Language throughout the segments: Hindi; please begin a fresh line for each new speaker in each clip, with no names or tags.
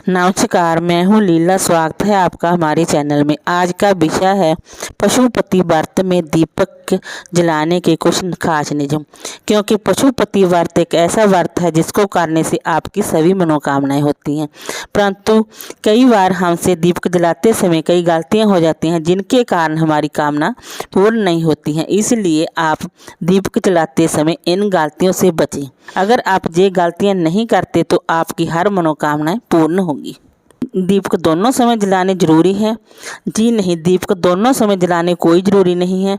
नमस्कार, मैं हूँ लीला। स्वागत है आपका हमारे चैनल में। आज का विषय है पशुपति व्रत में दीपक जलाने के कुछ खास नियम। क्योंकि पशुपति व्रत एक ऐसा व्रत है जिसको करने से आपकी सभी मनोकामनाएं होती हैं, परंतु कई बार हमसे दीपक जलाते समय कई गलतियां हो जाती हैं जिनके कारण हमारी कामना पूर्ण नहीं होती हैं। इसलिए आप दीपक जलाते समय इन गलतियों से बचें। अगर आप ये गलतियां नहीं करते तो आपकी हर मनोकामनाएं पूर्ण होगी। दीपक दोनों समय जलाने जरूरी है? जी नहीं, दीपक दोनों समय जलाने कोई ज़रूरी नहीं है।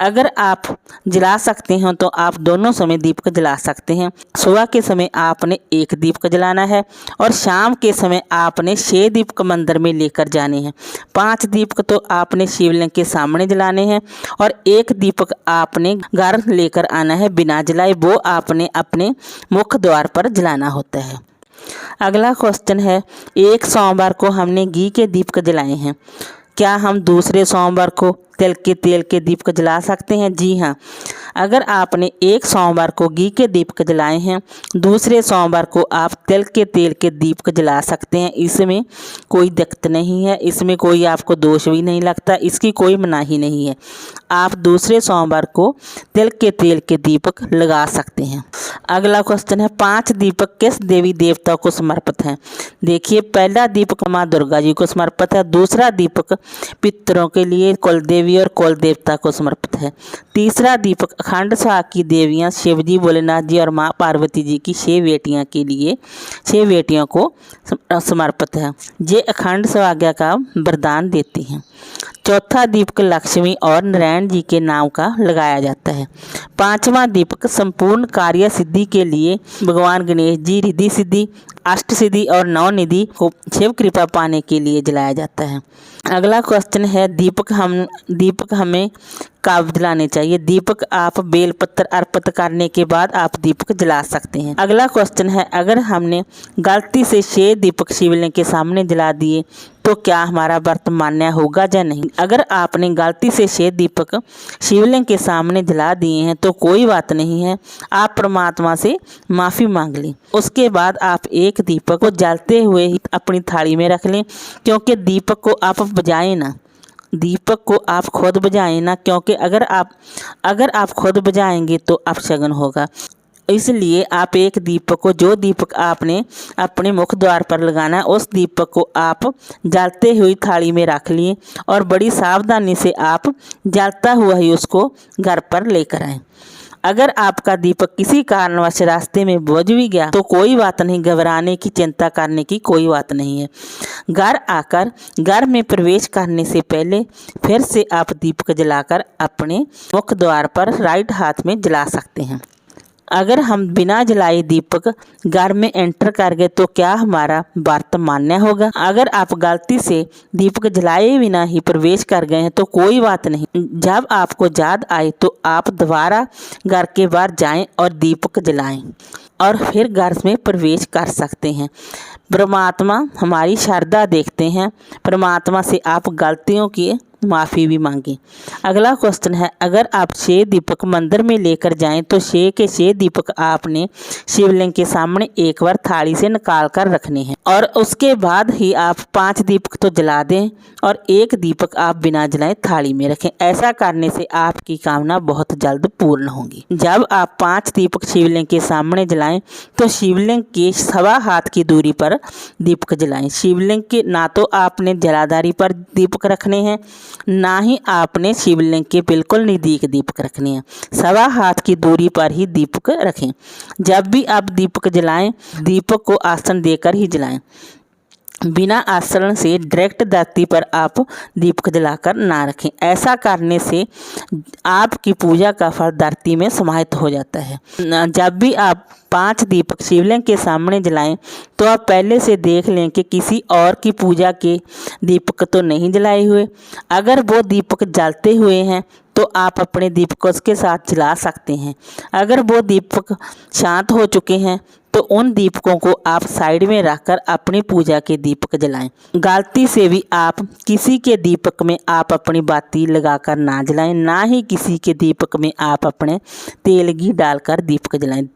अगर आप जला सकते हैं तो आप दोनों समय दीपक जला सकते हैं। सुबह के समय आपने एक दीपक जलाना है और शाम के समय आपने 6 दीपक मंदिर में लेकर जाने हैं। 5 दीपक तो आपने शिवलिंग के सामने जलाने हैं और 1 दीपक आपने घर लेकर आना है बिना जलाए, वो आपने अपने मुख्य द्वार पर जलाना होता है। अगला क्वेश्चन है, एक सोमवार को हमने घी के दीपक जलाए हैं, क्या हम दूसरे सोमवार को तेल के दीपक जला सकते हैं? जी हाँ, अगर आपने एक सोमवार को घी के दीपक जलाए हैं, दूसरे सोमवार को आप तेल के दीपक जला सकते हैं। इसमें कोई दिक्कत नहीं है, इसमें कोई आपको दोष भी नहीं लगता, इसकी कोई मनाही नहीं है। आप दूसरे सोमवार को तेल के दीपक लगा सकते हैं। अगला क्वेश्चन है, 5 दीपक किस देवी देवता को समर्पित हैं? देखिए, पहला दीपक माँ दुर्गा जी को समर्पित है, दूसरा दीपक पितरों के लिए कुल देवी और कुल देवता को समर्पित है, तीसरा दीपक अखंड सुहाग की देवियाँ शिव जी, भोलेनाथ जी और माँ पार्वती जी की 6 बेटियाँ के लिए 6 बेटियों को समर्पित है। ये अखंड सुहाग्या का वरदान देती हैं। चौथा दीपक लक्ष्मी और नारायण जी के नाम का लगाया जाता है। 5वां दीपक संपूर्ण कार्य सिद्धि के लिए भगवान गणेश जी, रिद्धि सिद्धि, अष्ट सिद्धि और 9 निधि को शिव कृपा पाने के लिए जलाया जाता है। अगला क्वेश्चन है, दीपक हमें कब जलाने चाहिए? दीपक आप बेलपत्र अर्पित करने के बाद आप दीपक जला सकते हैं। अगला क्वेश्चन है, अगर हमने गलती से 6 दीपक शिवलिंग के सामने जला दिए तो क्या हमारा व्रत मान्य होगा या नहीं? अगर आपने गलती से 6 दीपक शिवलिंग के सामने जला दिए हैं तो कोई बात नहीं है, आप परमात्मा से माफ़ी मांग लें। उसके बाद आप एक दीपक को जलते हुए ही अपनी थाली में रख लें, क्योंकि दीपक को आप बुझाएं ना, दीपक को आप खुद बुझाएं ना, क्योंकि अगर आप खुद बुझाएंगे तो अपशगुन होगा। इसलिए आप एक दीपक को, जो दीपक आपने अपने मुख द्वार पर लगाना है, उस दीपक को आप जलते हुई थाली में रख लिए और बड़ी सावधानी से आप जलता हुआ ही उसको घर पर लेकर आएं। अगर आपका दीपक किसी कारणवश रास्ते में बुझ भी गया तो कोई बात नहीं, घबराने की, चिंता करने की कोई बात नहीं है। घर में प्रवेश करने से पहले फिर से आप दीपक जलाकर अपने मुख्य द्वार पर राइट हाथ में जला सकते हैं। अगर हम बिना जलाए दीपक घर में एंटर कर गए तो क्या हमारा व्रत मान्य होगा? अगर आप गलती से दीपक जलाए बिना ही प्रवेश कर गए हैं तो कोई बात नहीं, जब आपको याद आए तो आप दोबारा घर के बाहर जाएं और दीपक जलाएं और फिर घर में प्रवेश कर सकते हैं। परमात्मा हमारी श्रद्धा देखते हैं, परमात्मा से आप गलतियों की माफ़ी भी मांगे। अगला क्वेश्चन है, अगर आप 6 दीपक मंदिर में लेकर जाएं तो 6 के 6 दीपक आपने शिवलिंग के सामने एक बार थाली से निकाल कर रखने हैं और उसके बाद ही आप 5 दीपक तो जला दें और 1 दीपक आप बिना जलाए थाली में रखें। ऐसा करने से आपकी कामना बहुत जल्द पूर्ण होगी। जब आप 5 दीपक शिवलिंग के सामने जलाएं तो शिवलिंग के 1.25 हाथ की दूरी पर दीपक जलाएं। शिवलिंग के ना तो आपने जलाधारी पर दीपक रखने हैं, ना ही आपने शिवलिंग के बिल्कुल नज़दीक दीपक रखने हैं। 1.25 हाथ की दूरी पर ही दीपक रखें। जब भी आप दीपक जलाएं, दीपक को आसन देकर ही जलाएं। बिना आसन से डायरेक्ट धरती पर आप दीपक जलाकर ना रखें। ऐसा करने से आपकी पूजा का फल धरती में समाहित हो जाता है। जब भी आप 5 दीपक शिवलिंग के सामने जलाएं तो आप पहले से देख लें कि किसी और की पूजा के दीपक तो नहीं जलाए हुए। अगर वो दीपक जलते हुए हैं तो आप अपने दीपक उसके साथ जला सकते हैं। अगर वो दीपक शांत हो चुके हैं तो उन दीपकों को आप साइड में रखकर अपनी पूजा के दीपक जलाएं। गलती से भी आप किसी के दीपक में आप अपनी बाती लगाकर ना जलाएं, ना ही किसी के दीपक में आप अपने तेल घी डालकर दीपक जलाएं।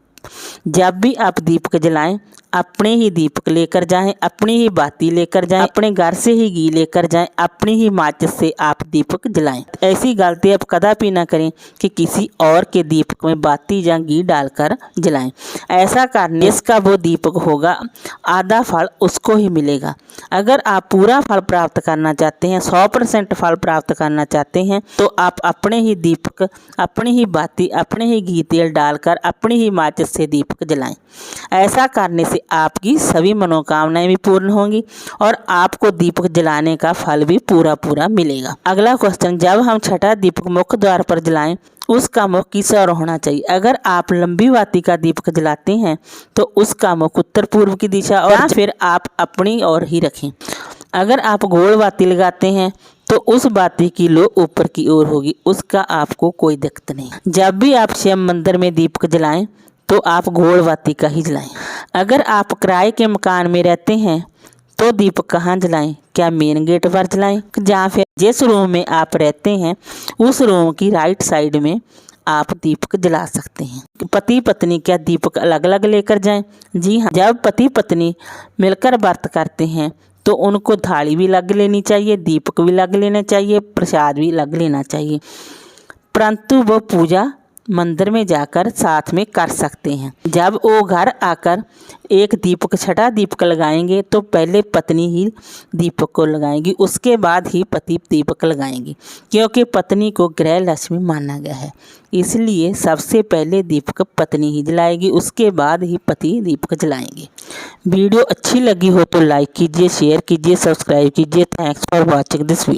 जब भी आप दीपक जलाएं अपने ही दीपक लेकर जाएं, अपनी ही बाती लेकर जाएं, अपने घर से ही घी लेकर जाएं, अपनी ही माचिस से आप दीपक जलाएं। ऐसी गलती आप कदापि ना करें कि किसी और के दीपक में बाती या घी डालकर जलाएं। ऐसा करने इसका वो दीपक होगा, आधा फल उसको ही मिलेगा। अगर आप पूरा फल प्राप्त करना चाहते हैं, 100% फल प्राप्त करना चाहते हैं, तो आप अपने ही दीपक, अपनी ही बाती, अपने ही घी तेल डालकर अपनी ही माचिस से दीपक जलाएं। ऐसा करने से आपकी सभी मनोकामनाएं भी पूर्ण होंगी और आपको दीपक जलाने का फल भी पूरा मिलेगा। अगला क्वेश्चन, जब हम छठा दीपक मुख्य द्वार पर जलाएं, उसका मुख किस ओर होना चाहिए? अगर आप लंबी बाती का दीपक जलाते हैं तो उसका मुख उत्तर पूर्व की दिशा और फिर आप अपनी ओर ही रखें। अगर आप गोल बाती लगाते हैं तो उस बाती की लो ऊपर की ओर होगी, उसका आपको कोई दिक्कत नहीं। जब भी आप शिव मंदिर में दीपक जलाएं तो आप गोल बाती का ही जलाएं। अगर आप किराए के मकान में रहते हैं तो दीपक कहाँ जलाएं? क्या मेन गेट पर जलाएं या फिर जिस रूम में आप रहते हैं उस रूम की राइट साइड में आप दीपक जला सकते हैं। पति पत्नी क्या दीपक अलग अलग लेकर जाएं? जी हाँ, जब पति पत्नी मिलकर व्रत करते हैं तो उनको थाली भी लग लेनी चाहिए, दीपक भी लग लेना चाहिए, प्रसाद भी लग लेना चाहिए, परंतु वो पूजा मंदिर में जाकर साथ में कर सकते हैं। जब वो घर आकर एक दीपक, छठा दीपक लगाएंगे तो पहले पत्नी ही दीपक को लगाएंगी, उसके बाद ही पति दीपक लगाएंगे, क्योंकि पत्नी को गृह लक्ष्मी माना गया है। इसलिए सबसे पहले दीपक पत्नी ही जलाएगी, उसके बाद ही पति दीपक जलाएंगे। वीडियो अच्छी लगी हो तो लाइक कीजिए, शेयर कीजिए, सब्सक्राइब कीजिए। Thanks for watching this video.